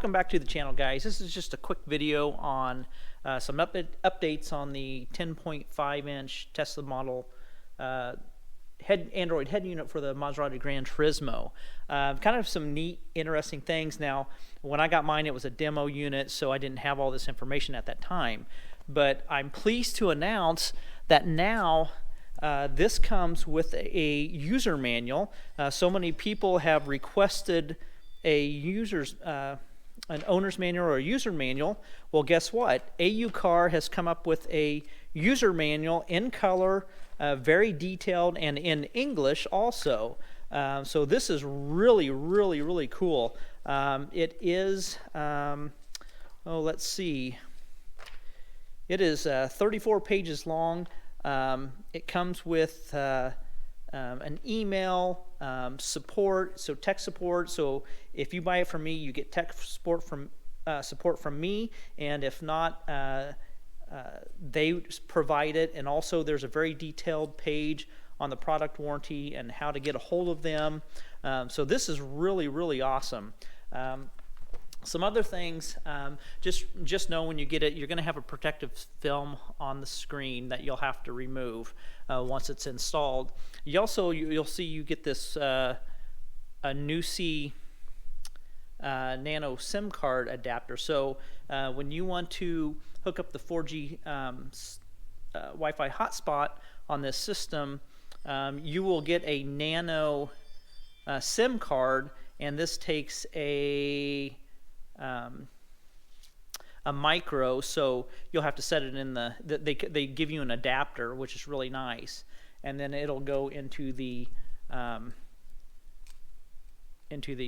welcome back to the channel, guys. This is just a quick video on some updates on the 10.5-inch Tesla model Android head unit for the Maserati Granturismo. Kind of some neat, interesting things. Now, when I got mine, it was a demo unit, so I didn't have all this information at that time. But I'm pleased to announce that now this comes with a user manual. So many people have requested an owner's manual or a user manual. Well, guess what? AuCar has come up with a user manual in color, very detailed, and in English also. So this is really, really, really cool. It is, let's see. It is 34 pages long. It comes with an email, support, so tech support. So if you buy it from me, you get tech support from me, and if not, they provide it. And also there's a very detailed page on the product warranty and how to get a hold of them. So this is really, really awesome. Some other things, just know when you get it, you're going to have a protective film on the screen that you'll have to remove once it's installed. You'll see you get this a NuC Nano SIM card adapter. So when you want to hook up the 4G Wi-Fi hotspot on this system, you will get a Nano SIM card, and this takes a micro, so you'll have to set it in they give you an adapter, which is really nice, and then it'll go into the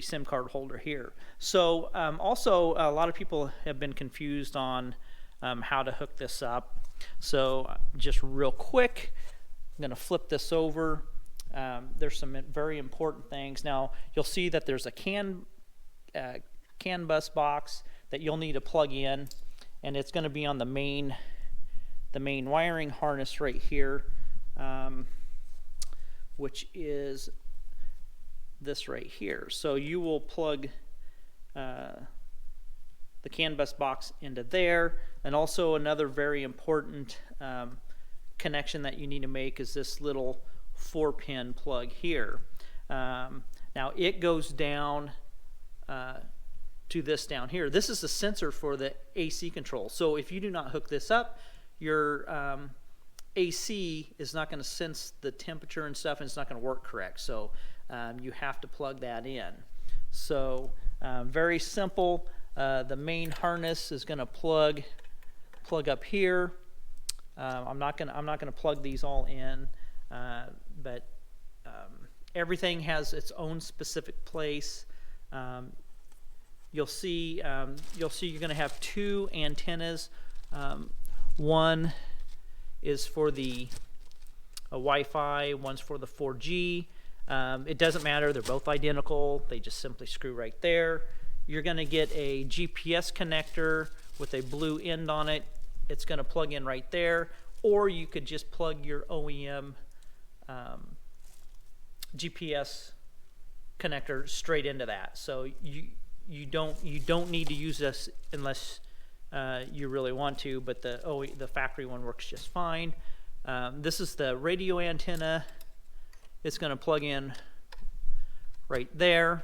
SIM card holder here. So also a lot of people have been confused on how to hook this up. So just real quick, I'm going to flip this over. There's some very important things. Now you'll see that there's a CAN bus box that you'll need to plug in, and it's going to be on the main wiring harness right here, which is this right here. So you will plug the CAN bus box into there, and also another very important connection that you need to make is this little 4-pin plug here. Now it goes down to this down here. This is the sensor for the AC control. So if you do not hook this up, your AC is not going to sense the temperature and stuff, and it's not going to work correct. So you have to plug that in. So very simple. The main harness is going to plug up here. I'm not going to plug these all in, but everything has its own specific place. You'll see you're going to have two antennas. One is for the Wi-Fi, one's for the 4G. It doesn't matter, they're both identical. They just simply screw right there. You're going to get a GPS connector with a blue end on it. It's going to plug in right there, or you could just plug your OEM GPS connector straight into that. So you don't need to use this unless you really want to, but the factory one works just fine. This is the radio antenna. It's going to plug in right there,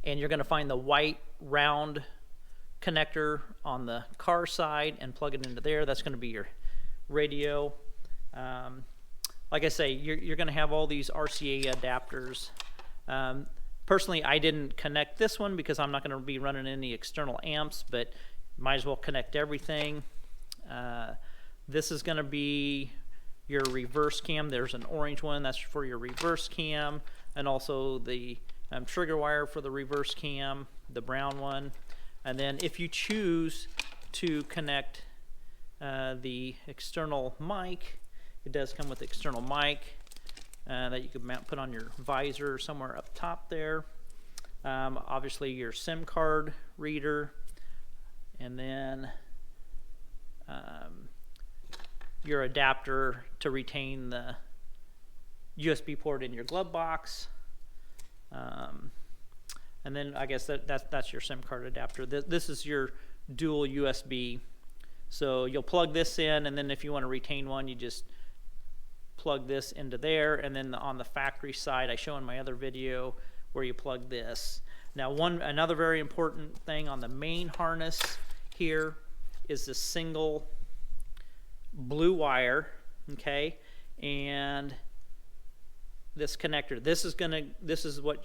and you're going to find the white round connector on the car side and plug it into there. That's going to be your radio. Like I say, you're going to have all these RCA adapters. Personally, I didn't connect this one because I'm not going to be running any external amps, but might as well connect everything. This is going to be your reverse cam. There's an orange one, that's for your reverse cam, and also the trigger wire for the reverse cam, the brown one. And then if you choose to connect the external mic, it does come with external mic that you could put on your visor somewhere up top there. Obviously your SIM card reader, and then your adapter to retain the USB port in your glove box. and then I guess that's your SIM card adapter. This is your dual USB. So you'll plug this in, and then if you want to retain one, you just plug this into there, and then on the factory side, I show in my other video where you plug this. Now another very important thing on the main harness here is the single blue wire, okay, and this connector. This is what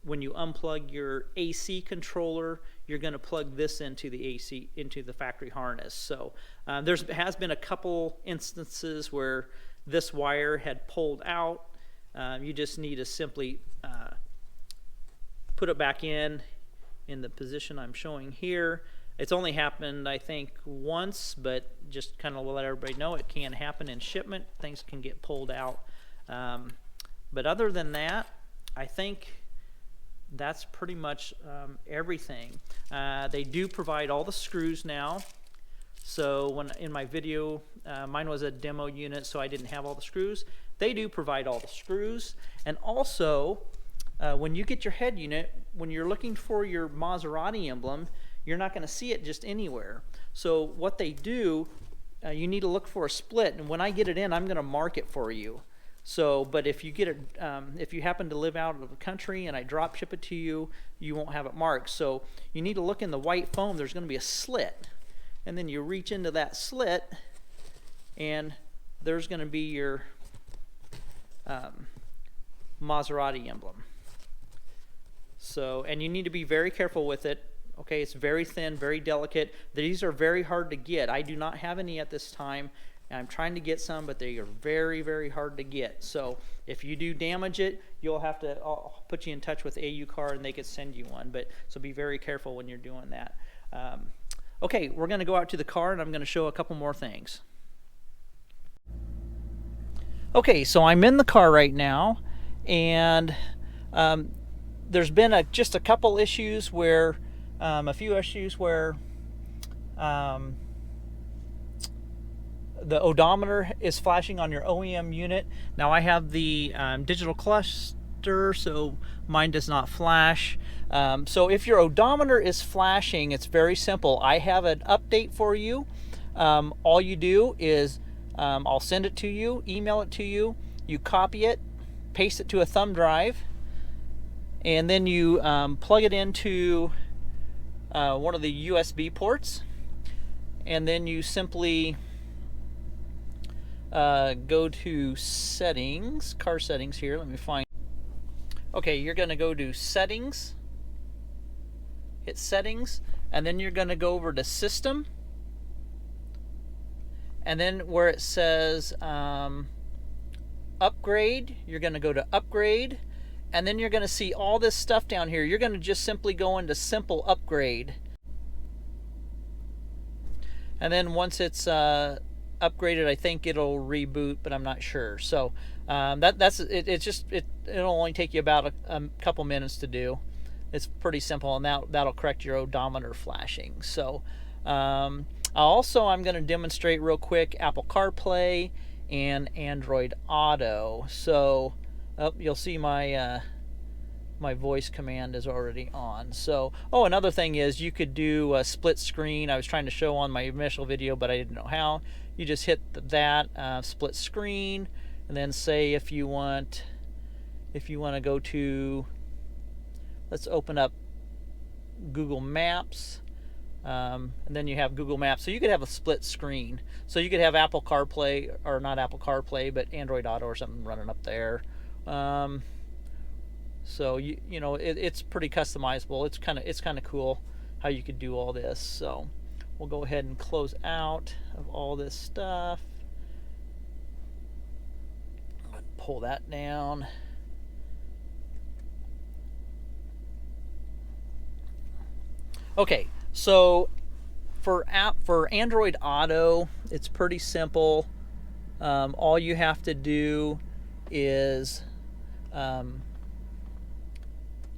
when you unplug your AC controller, you're going to plug this into the AC, into the factory harness. So there has been a couple instances where this wire had pulled out. You just need to simply put it back in the position I'm showing here. It's only happened, I think, once, but just kind of let everybody know it can happen in shipment. Things can get pulled out. But other than that, I think that's pretty much everything. They do provide all the screws now. So when in my video, mine was a demo unit, so I didn't have all the screws. They do provide all the screws. And also, when you get your head unit, when you're looking for your Maserati emblem, you're not going to see it just anywhere. So what they do, you need to look for a split. And when I get it in, I'm going to mark it for you. So, but if you get it, if you happen to live out of the country and I drop ship it to you, you won't have it marked. So you need to look in the white foam. There's going to be a slit, and then you reach into that slit, and there's going to be your Maserati emblem. So, and you need to be very careful with it. Okay, it's very thin, very delicate. These are very hard to get. I do not have any at this time. I'm trying to get some, but they are very, very hard to get. So if you do damage it, you'll have to put you in touch with AuCar, and they could send you one. But so be very careful when you're doing that. Okay, we're going to go out to the car, and I'm going to show a couple more things. Okay, so I'm in the car right now, and there's been just a couple issues where, a few issues where the odometer is flashing on your OEM unit. Now I have the digital cluster, so mine does not flash. So if your odometer is flashing, it's very simple. I have an update for you. All you do is I'll send it to you, email it to you, you copy it, paste it to a thumb drive, and then you plug it into one of the USB ports, and then you simply go to settings, car settings here. Let me find. Okay, you're going to go to settings, hit settings, and then you're going to go over to system, and then where it says upgrade, you're going to go to upgrade, and then you're going to see all this stuff down here. You're going to just simply go into simple upgrade, and then once it's upgraded, I think it'll reboot, but I'm not sure. So that's it. It'll only take you about a couple minutes to do. It's pretty simple, and that'll correct your odometer flashing. So I'm going to demonstrate real quick Apple CarPlay and Android Auto. So you'll see my my voice command is already on. So another thing is you could do a split screen. I was trying to show on my initial video, but I didn't know how. You just hit that split screen, and then say if you want to go to, let's open up Google Maps, and then you have Google Maps. So you could have a split screen. So you could have Apple CarPlay, or not Apple CarPlay, but Android Auto or something running up there. So you know it's pretty customizable. It's kind of cool how you could do all this. So we'll go ahead and close out of all this stuff. Pull that down. Okay, so for Android Auto, it's pretty simple. All you have to do is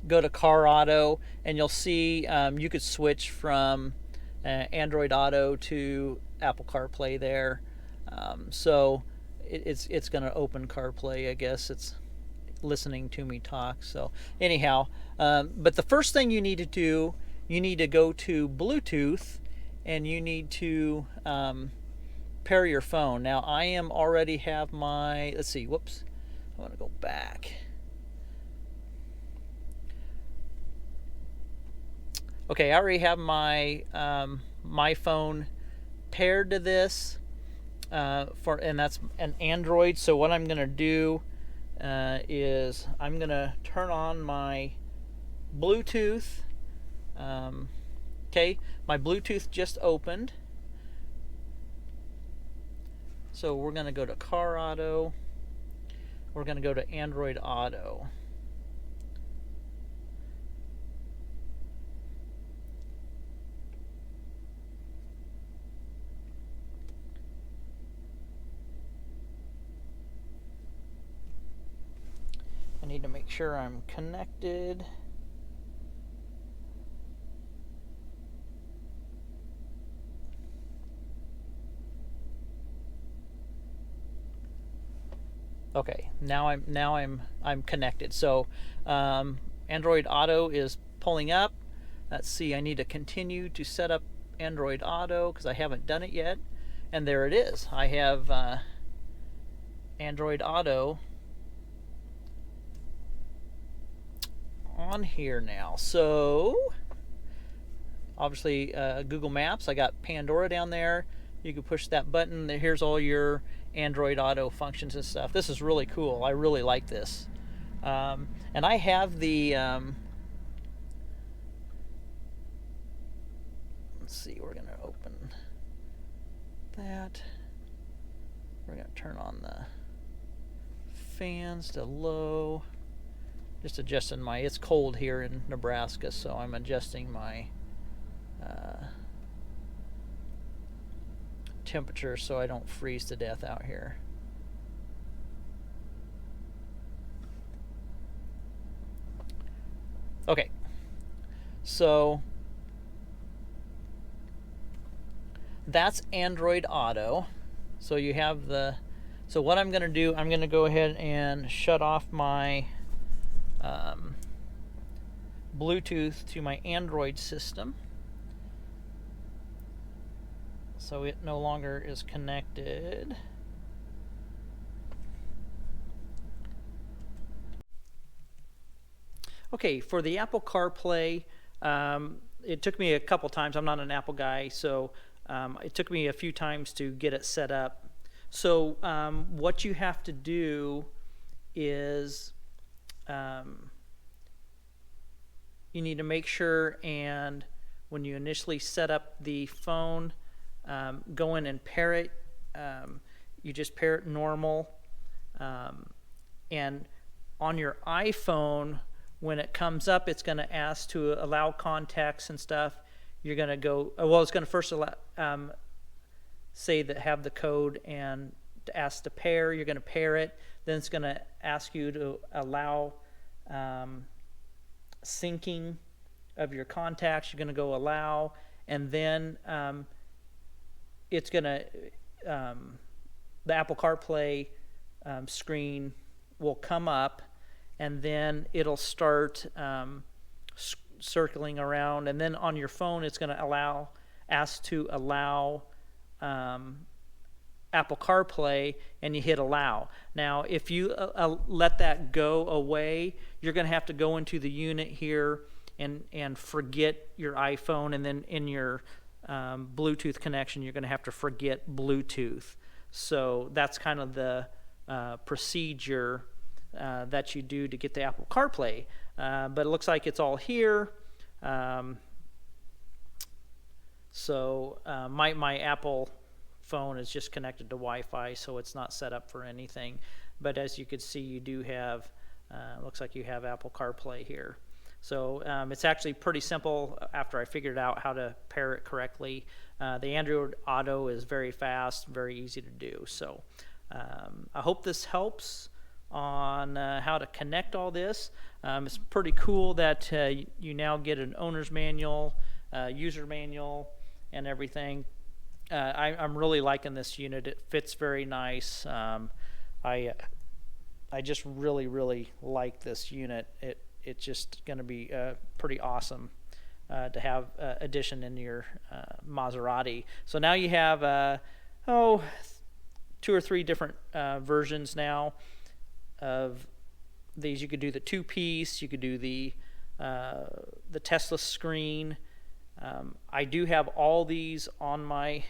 go to Car Auto, and you'll see you could switch from Android Auto to Apple CarPlay there. So it's going to open CarPlay, I guess. listening to me talk. So anyhow, but the first thing you need to do, you need to go to Bluetooth, and you need to pair your phone. Now I am already have my, let's see, whoops, I want to go back. Okay, I already have my my phone paired to this, and that's an Android. So what I'm going to do is I'm going to turn on my Bluetooth. Okay, my Bluetooth just opened. So we're going to go to Car Auto. We're going to go to Android Auto. I need to make sure I'm connected. Okay, now I'm connected. So Android Auto is pulling up. Let's see, I need to continue to set up Android Auto because I haven't done it yet. And there it is. I have Android Auto on here now. So obviously Google Maps, I got Pandora down there. You can push that button. Here's all your Android Auto functions and stuff. This is really cool. I really like this. And I have the let's see, we're going to open that. We're going to turn on the fans to low. Just adjusting my, it's cold here in Nebraska, so I'm adjusting my temperature so I don't freeze to death out here. Okay, so that's Android Auto. So you have the, so what I'm going to do, I'm going to go ahead and shut off my Bluetooth to my Android system, so it no longer is connected. Okay, for the Apple CarPlay, it took me a couple times. I'm not an Apple guy, so it took me a few times to get it set up. So what you have to do is you need to make sure, and when you initially set up the phone, go in and pair it. You just pair it normal. And on your iPhone, when it comes up, it's going to ask to allow contacts and stuff. You're going to go, well, it's going to first allow, say that have the code and ask to pair. You're going to pair it. Then it's going to ask you to allow syncing of your contacts. You're going to go allow, and then it's going to, the Apple CarPlay screen will come up, and then it'll start circling around, and then on your phone it's going to ask to allow Apple CarPlay, and you hit allow. Now if you let that go away, you're going to have to go into the unit here and forget your iPhone, and then in your Bluetooth connection you're going to have to forget Bluetooth. So that's kind of the procedure that you do to get the Apple CarPlay. But it looks like it's all here. So my Apple phone is just connected to Wi-Fi, so it's not set up for anything. But as you can see, you do have, looks like you have Apple CarPlay here. So it's actually pretty simple after I figured out how to pair it correctly. The Android Auto is very fast, very easy to do. So I hope this helps on how to connect all this. It's pretty cool that you now get an owner's manual, user manual, and everything. I'm really liking this unit. It fits very nice. I I just really like this unit. It's just going to be pretty awesome to have addition in your Maserati. So now you have 2 or 3 different versions now of these. You could do the 2-piece. You could do the Tesla screen. I do have all these on my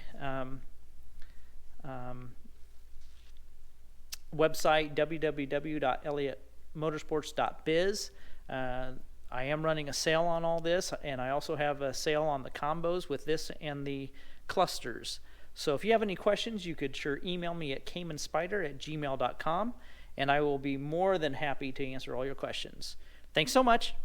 website, www.elliottmotorsports.biz. I am running a sale on all this, and I also have a sale on the combos with this and the clusters. So if you have any questions, you could sure email me at caymanspyder@gmail.com, and I will be more than happy to answer all your questions. Thanks so much.